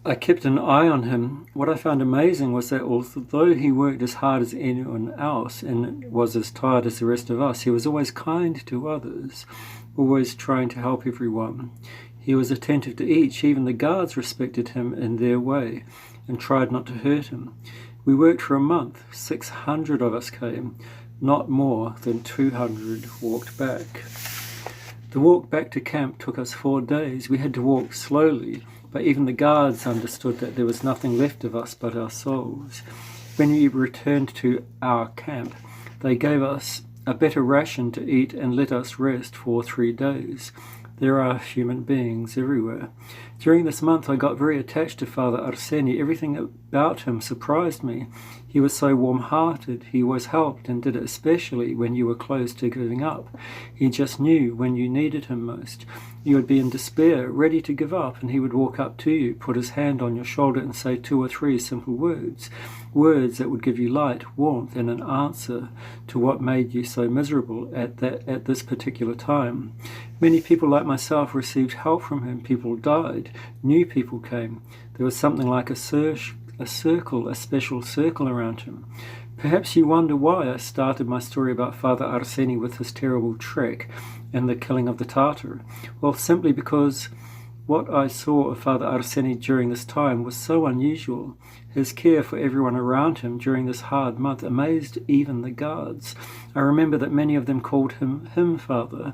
I kept an eye on him. What I found amazing was that although he worked as hard as anyone else and was as tired as the rest of us, he was always kind to others, always trying to help everyone. He was attentive to each. Even the guards respected him in their way and tried not to hurt him. We worked for a month. 600 of us came. Not more than 200 walked back. The walk back to camp took us 4 days. We had to walk slowly, but even the guards understood that there was nothing left of us but our souls. When we returned to our camp, they gave us a better ration to eat and let us rest for 3 days. There are human beings everywhere. During this month, I got very attached to Father Arseny. Everything about him surprised me. He was so warm-hearted. He always helped and did it especially when you were close to giving up. He just knew when you needed him most. You would be in despair, ready to give up, and he would walk up to you, put his hand on your shoulder and say 2 or 3 simple words. Words that would give you light, warmth, and an answer to what made you so miserable at this particular time. Many people like myself received help from him. People died. New people came. There was something like a circle, a special circle around him. Perhaps you wonder why I started my story about Father Arseny with his terrible trek and the killing of the Tatar. Well, simply because what I saw of Father Arseny during this time was so unusual. His care for everyone around him during this hard month amazed even the guards. I remember that many of them called him Father,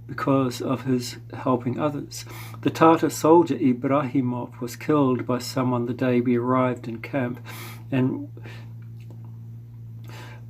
because of his helping others. The Tatar soldier Ibrahimov was killed by someone the day we arrived in camp, and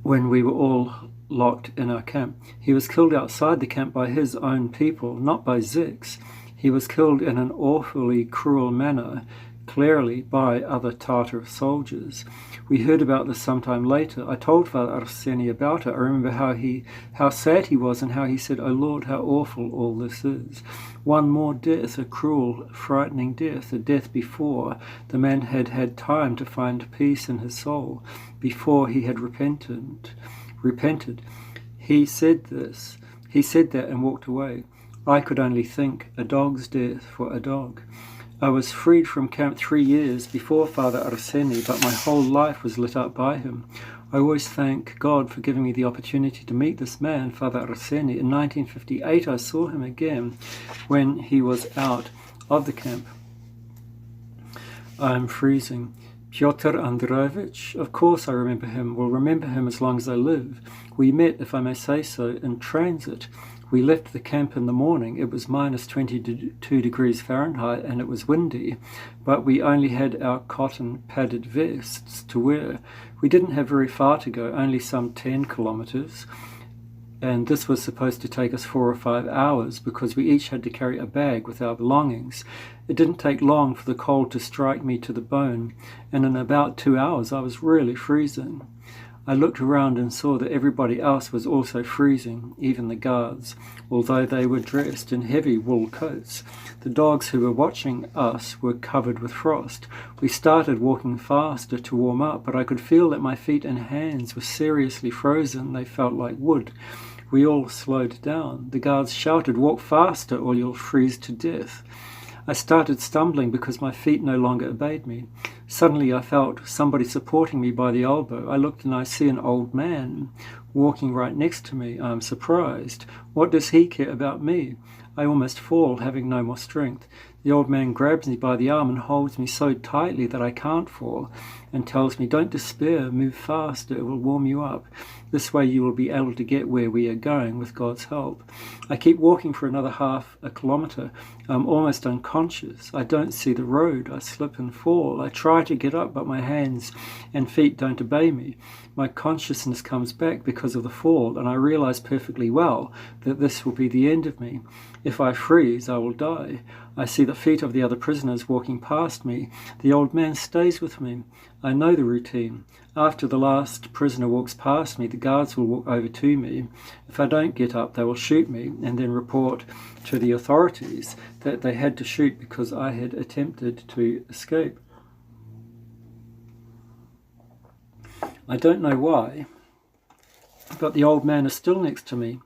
when we were all locked in our camp. He was killed outside the camp by his own people, not by Ziks. He was killed in an awfully cruel manner, clearly by other Tatar soldiers. We heard about this sometime later. I told Father Arseny about it. I remember how sad he was and how he said, "Oh Lord, how awful all this is. One more death, a cruel, frightening death, a death before the man had had time to find peace in his soul, before he had repented. He said this. He said that and walked away. I could only think, a dog's death for a dog. I was freed from camp 3 years before Father Arseny, but my whole life was lit up by him. I always thank God for giving me the opportunity to meet this man, Father Arseny. In 1958, I saw him again when he was out of the camp. I'm freezing. Pyotr Andreevich, of course I remember him, will remember him as long as I live. We met, if I may say so, in transit. We left the camp in the morning. It was minus 22 degrees Fahrenheit and it was windy, but we only had our cotton padded vests to wear. We didn't have very far to go, only some 10 kilometers, and this was supposed to take us 4 or 5 hours because we each had to carry a bag with our belongings. It didn't take long for the cold to strike me to the bone, and in about 2 hours I was really freezing. I looked around and saw that everybody else was also freezing, even the guards, although they were dressed in heavy wool coats. The dogs who were watching us were covered with frost. We started walking faster to warm up, but I could feel that my feet and hands were seriously frozen. They felt like wood. We all slowed down. The guards shouted, "Walk faster or you'll freeze to death." I started stumbling because my feet no longer obeyed me. Suddenly I felt somebody supporting me by the elbow. I looked and I see an old man walking right next to me. I'm surprised. What does he care about me? I almost fall, having no more strength. The old man grabs me by the arm and holds me so tightly that I can't fall, and tells me, "Don't despair, move faster, it will warm you up. This way you will be able to get where we are going with God's help." I keep walking for another half a kilometre. I'm almost unconscious. I don't see the road. I slip and fall. I try to get up, but my hands and feet don't obey me. My consciousness comes back because of the fall, and I realize perfectly well that this will be the end of me. If I freeze, I will die. I see the feet of the other prisoners walking past me. The old man stays with me. I know the routine. After the last prisoner walks past me, the guards will walk over to me. If I don't get up, they will shoot me and then report to the authorities that they had to shoot because I had attempted to escape. I don't know why, but the old man is still next to me.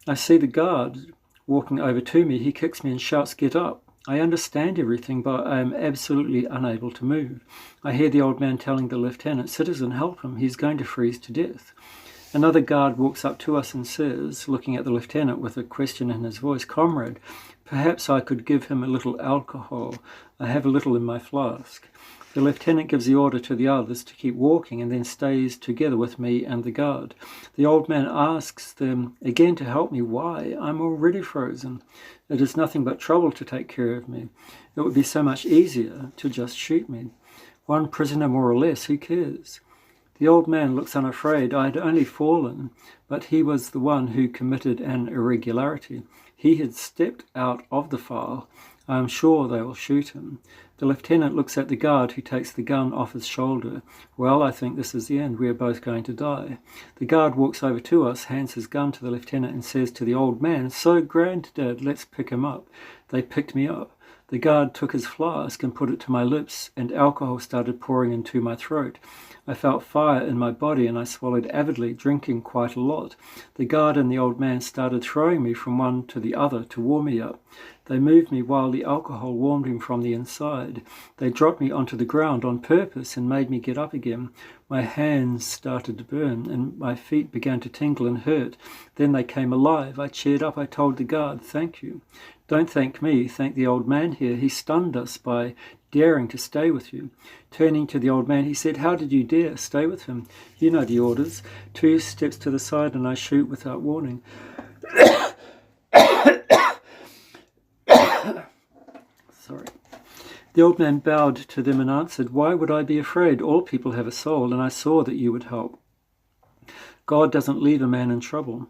I see the guard walking over to me. He kicks me and shouts, "Get up." I understand everything, but I am absolutely unable to move. I hear the old man telling the lieutenant, "Citizen, help him, he's going to freeze to death." Another guard walks up to us and says, looking at the lieutenant with a question in his voice, "Comrade, perhaps I could give him a little alcohol. I have a little in my flask." The lieutenant gives the order to the others to keep walking and then stays together with me and the guard. The old man asks them again to help me. Why? I'm already frozen. It is nothing but trouble to take care of me. It would be so much easier to just shoot me. One prisoner more or less, who cares? The old man looks unafraid. I had only fallen, but he was the one who committed an irregularity. He had stepped out of the file. I am sure they will shoot him. The lieutenant looks at the guard, who takes the gun off his shoulder. Well, I think this is the end. We are both going to die. The guard walks over to us, hands his gun to the lieutenant and says to the old man, "So, Granddad, let's pick him up." They picked me up. The guard took his flask and put it to my lips, and alcohol started pouring into my throat. I felt fire in my body, and I swallowed avidly, drinking quite a lot. The guard and the old man started throwing me from one to the other to warm me up. They moved me while the alcohol warmed me from the inside. They dropped me onto the ground on purpose and made me get up again. My hands started to burn, and my feet began to tingle and hurt. Then they came alive. I cheered up. I told the guard, "Thank you." "Don't thank me, thank the old man here. He stunned us by daring to stay with you." Turning to the old man, he said, "How did you dare stay with him? You know the orders. 2 steps to the side and I shoot without warning." Sorry. The old man bowed to them and answered, "Why would I be afraid? All people have a soul, and I saw that you would help. God doesn't leave a man in trouble."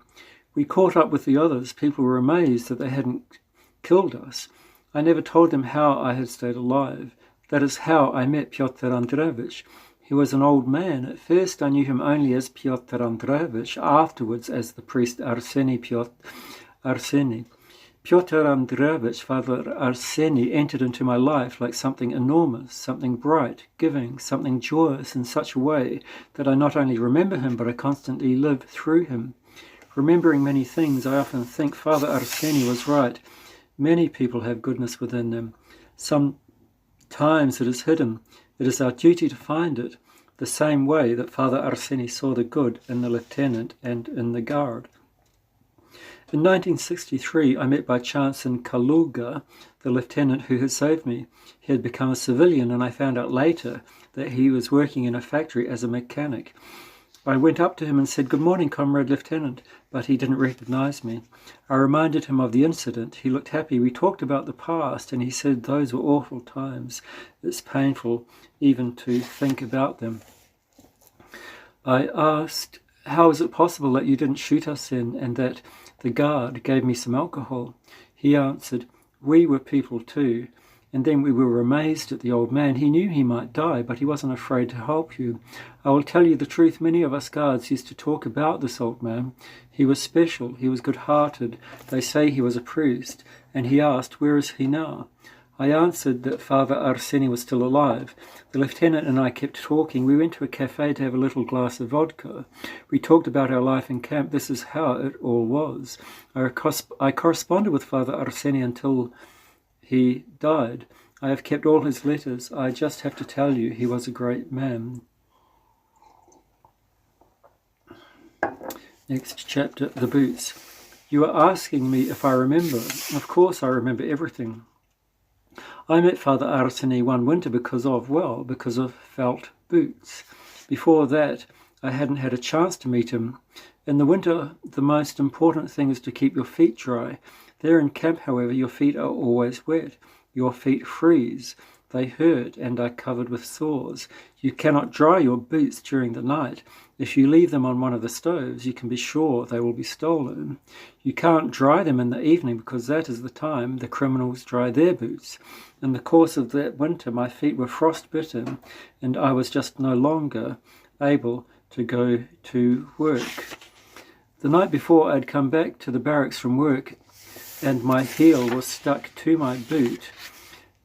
We caught up with the others. People were amazed that they hadn't killed us. I never told them how I had stayed alive. That is how I met Pyotr Andreevich. He was an old man. At first I knew him only as Pyotr Andreevich, afterwards as the priest Arseny Arseny. Pyotr Andreevich, Father Arseny, entered into my life like something enormous, something bright, giving, something joyous in such a way that I not only remember him, but I constantly live through him. Remembering many things, I often think Father Arseny was right. Many people have goodness within them. Sometimes it is hidden. It is our duty to find it, the same way that Father Arseny saw the good in the lieutenant and in the guard. In 1963, I met by chance in Kaluga the lieutenant who had saved me. He had become a civilian, and I found out later that he was working in a factory as a mechanic. I went up to him and said, "Good morning, Comrade Lieutenant," but he didn't recognize me. I reminded him of the incident. He looked happy. We talked about the past, and he said those were awful times. It's painful even to think about them. I asked, "How is it possible that you didn't shoot us in and that the guard gave me some alcohol?" He answered, "We were people too." And then we were amazed at the old man. He knew he might die, but he wasn't afraid to help you. I will tell you the truth. Many of us guards used to talk about this old man. He was special. He was good-hearted. They say he was a priest. And he asked, "Where is he now?" I answered that Father Arseny was still alive. The lieutenant and I kept talking. We went to a cafe to have a little glass of vodka. We talked about our life in camp. This is how it all was. I corresponded with Father Arseny until he died. I have kept all his letters. I just have to tell you, he was a great man. Next chapter, the boots. You are asking me if I remember. Of course I remember everything. I met Father Arseny one winter because of felt boots. Before that, I hadn't had a chance to meet him. In the winter, the most important thing is to keep your feet dry. There in camp, however, your feet are always wet. Your feet freeze. They hurt and are covered with sores. You cannot dry your boots during the night. If you leave them on one of the stoves, you can be sure they will be stolen. You can't dry them in the evening because that is the time the criminals dry their boots. In the course of that winter, my feet were frostbitten and I was just no longer able to go to work. The night before, I'd come back to the barracks from work and my heel was stuck to my boot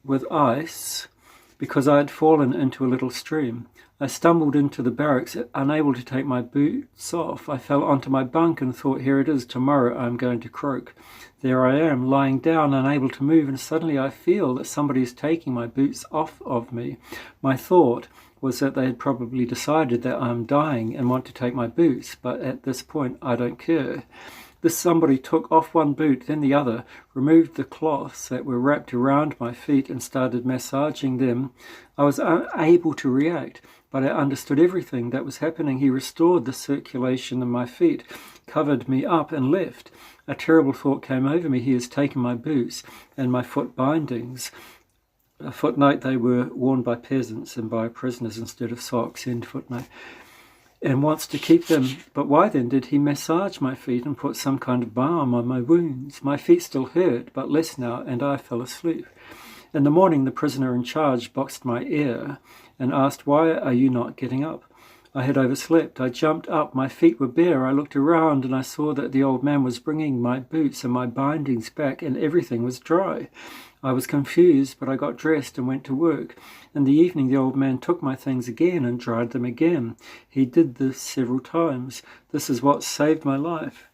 with ice because I had fallen into a little stream. I stumbled into the barracks, unable to take my boots off. I fell onto my bunk and thought, here it is, tomorrow I'm going to croak. There I am, lying down, unable to move, and suddenly I feel that somebody is taking my boots off of me. My thought was that they had probably decided that I'm dying and want to take my boots, but at this point I don't care. This somebody took off one boot, then the other, removed the cloths that were wrapped around my feet and started massaging them. I was unable to react, but I understood everything that was happening. He restored the circulation in my feet, covered me up and left. A terrible thought came over me. He has taken my boots and my foot bindings. A footnote, they were worn by peasants and by prisoners instead of socks, end footnote. And wants to keep them. But why then did he massage my feet and put some kind of balm on my wounds? My feet still hurt, but less now, and I fell asleep. In the morning, the prisoner in charge boxed my ear and asked, why are you not getting up? I had overslept. I jumped up. My feet were bare. I looked around and I saw that the old man was bringing my boots and my bindings back, and everything was dry. I was confused, but I got dressed and went to work. In the evening, the old man took my things again and dried them again. He did this several times. This is what saved my life.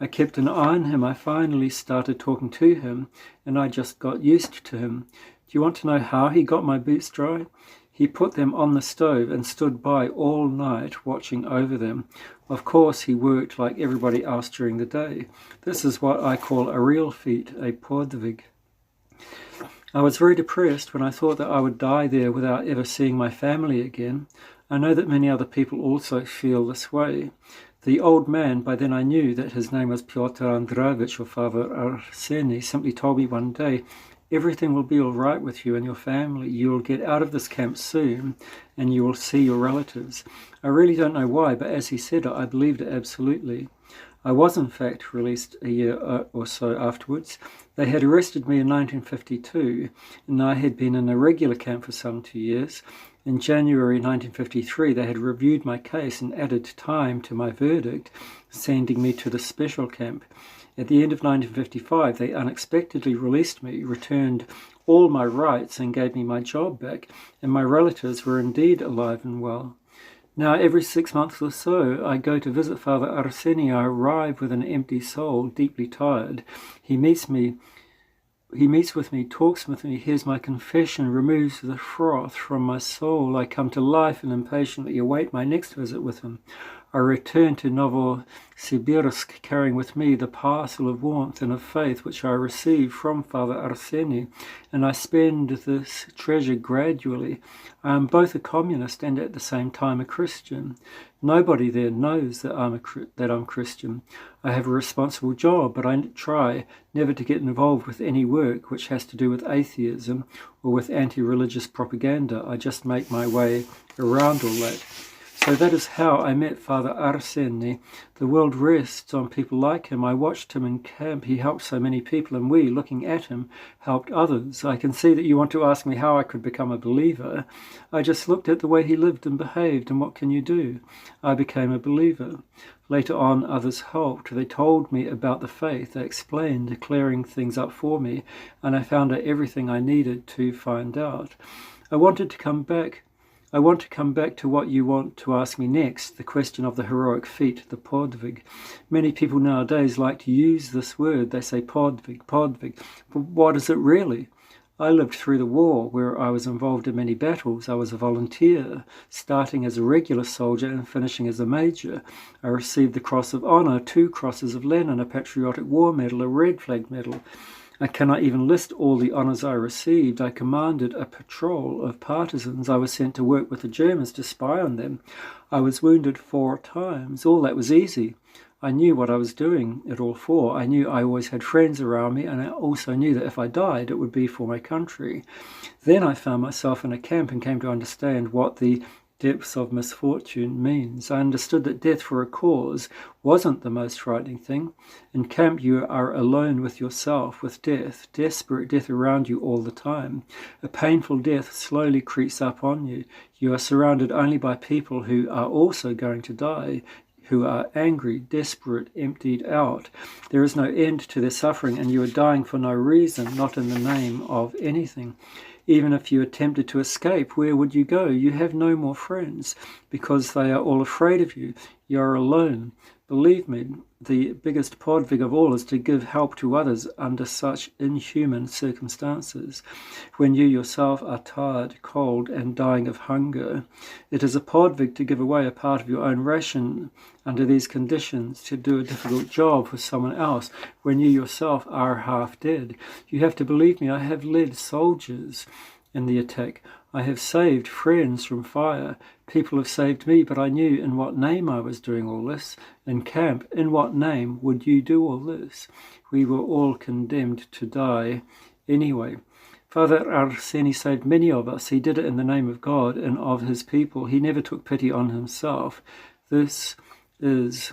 I kept an eye on him. I finally started talking to him, and I just got used to him. Do you want to know how he got my boots dry? He put them on the stove and stood by all night watching over them. Of course, he worked like everybody else during the day. This is what I call a real feat, a podvig. I was very depressed when I thought that I would die there without ever seeing my family again. I know that many other people also feel this way. The old man, by then I knew that his name was Pyotr Andreevich, or Father Arseny, simply told me one day, everything will be all right with you and your family. You will get out of this camp soon and you will see your relatives. I really don't know why, but as he said it, I believed it absolutely. I was in fact released a year or so afterwards. They had arrested me in 1952 and I had been in a regular camp for some 2 years. In January 1953 they had reviewed my case and added time to my verdict, sending me to the special camp. At the end of 1955 they unexpectedly released me, returned all my rights and gave me my job back, and my relatives were indeed alive and well. Now, every 6 months or so, I go to visit Father Arseny. I arrive with an empty soul, deeply tired. He meets with me, talks with me, hears my confession, removes the froth from my soul. I come to life and impatiently await my next visit with him. I return to Novosibirsk, carrying with me the parcel of warmth and of faith which I received from Father Arseny, and I spend this treasure gradually. I am both a communist and at the same time a Christian. Nobody there knows that I'm Christian. I have a responsible job, but I try never to get involved with any work which has to do with atheism or with anti-religious propaganda. I just make my way around all that. So that is how I met Father Arseny. The world rests on people like him. I watched him in camp. He helped so many people, and we, looking at him, helped others. I can see that you want to ask me how I could become a believer. I just looked at the way he lived and behaved, and what can you do? I became a believer. Later on, others helped. They told me about the faith. They explained, clearing things up for me, and I found out everything I needed to find out. I want to come back to what you want to ask me next, the question of the heroic feat, the podvig. Many people nowadays like to use this word. They say podvig. But what is it really? I lived through the war, where I was involved in many battles. I was a volunteer, starting as a regular soldier and finishing as a major. I received the Cross of Honor, 2 crosses of Lenin, a Patriotic War Medal, a Red Flag Medal. I cannot even list all the honours I received. I commanded a patrol of partisans. I was sent to work with the Germans to spy on them. I was wounded 4 times. All that was easy. I knew what I was doing it all for. I knew I always had friends around me, and I also knew that if I died, it would be for my country. Then I found myself in a camp and came to understand what the depths of misfortune means. I understood that death for a cause wasn't the most frightening thing. In camp you are alone with yourself, with death, desperate death around you all the time. A painful death slowly creeps up on you. You are surrounded only by people who are also going to die, who are angry, desperate, emptied out. There is no end to their suffering, and you are dying for no reason, not in the name of anything. Even if you attempted to escape, where would you go? You have no more friends, because they are all afraid of you. You are alone. Believe me, the biggest podvig of all is to give help to others under such inhuman circumstances. When you yourself are tired, cold, and dying of hunger, it is a podvig to give away a part of your own ration under these conditions, to do a difficult job for someone else when you yourself are half dead. You have to believe me, I have led soldiers in the attack. I have saved friends from fire. People have saved me, but I knew in what name I was doing all this. In camp, in what name would you do all this? We were all condemned to die anyway. Father Arseny saved many of us. He did it in the name of God and of his people. He never took pity on himself. This is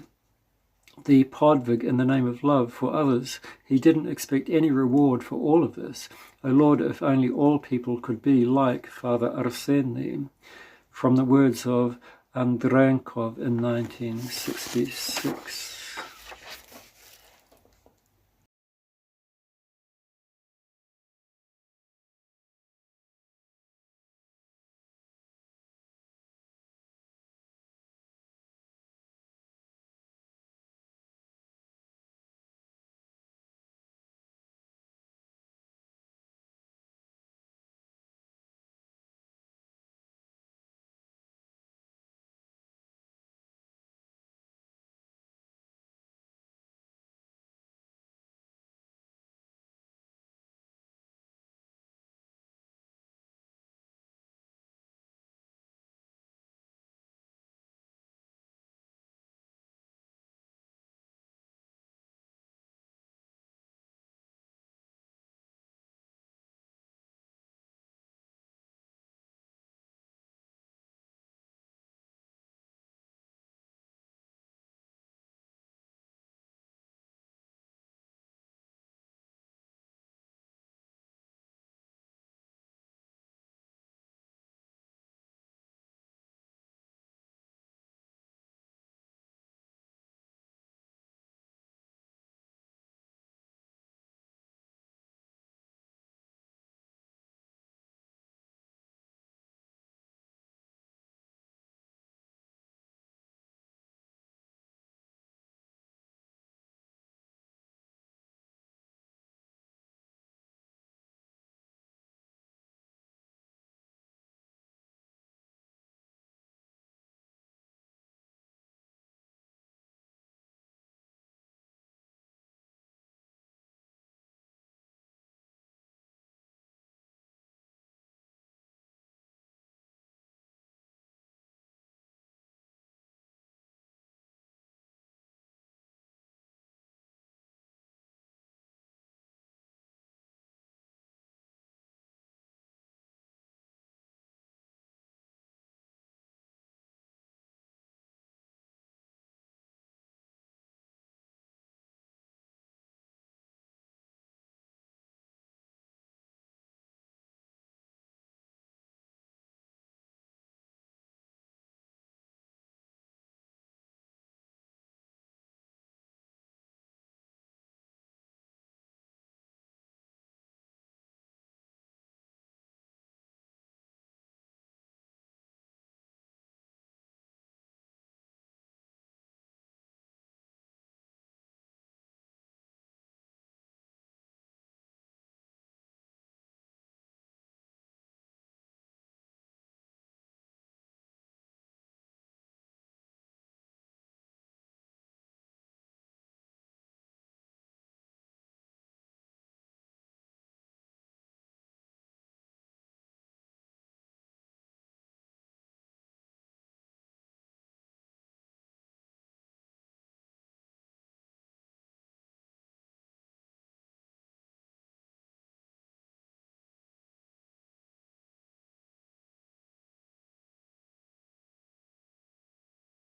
the podvig in the name of love for others. He didn't expect any reward for all of this. O Lord, if only all people could be like Father Arseny. From the words of Andrenkov in 1966.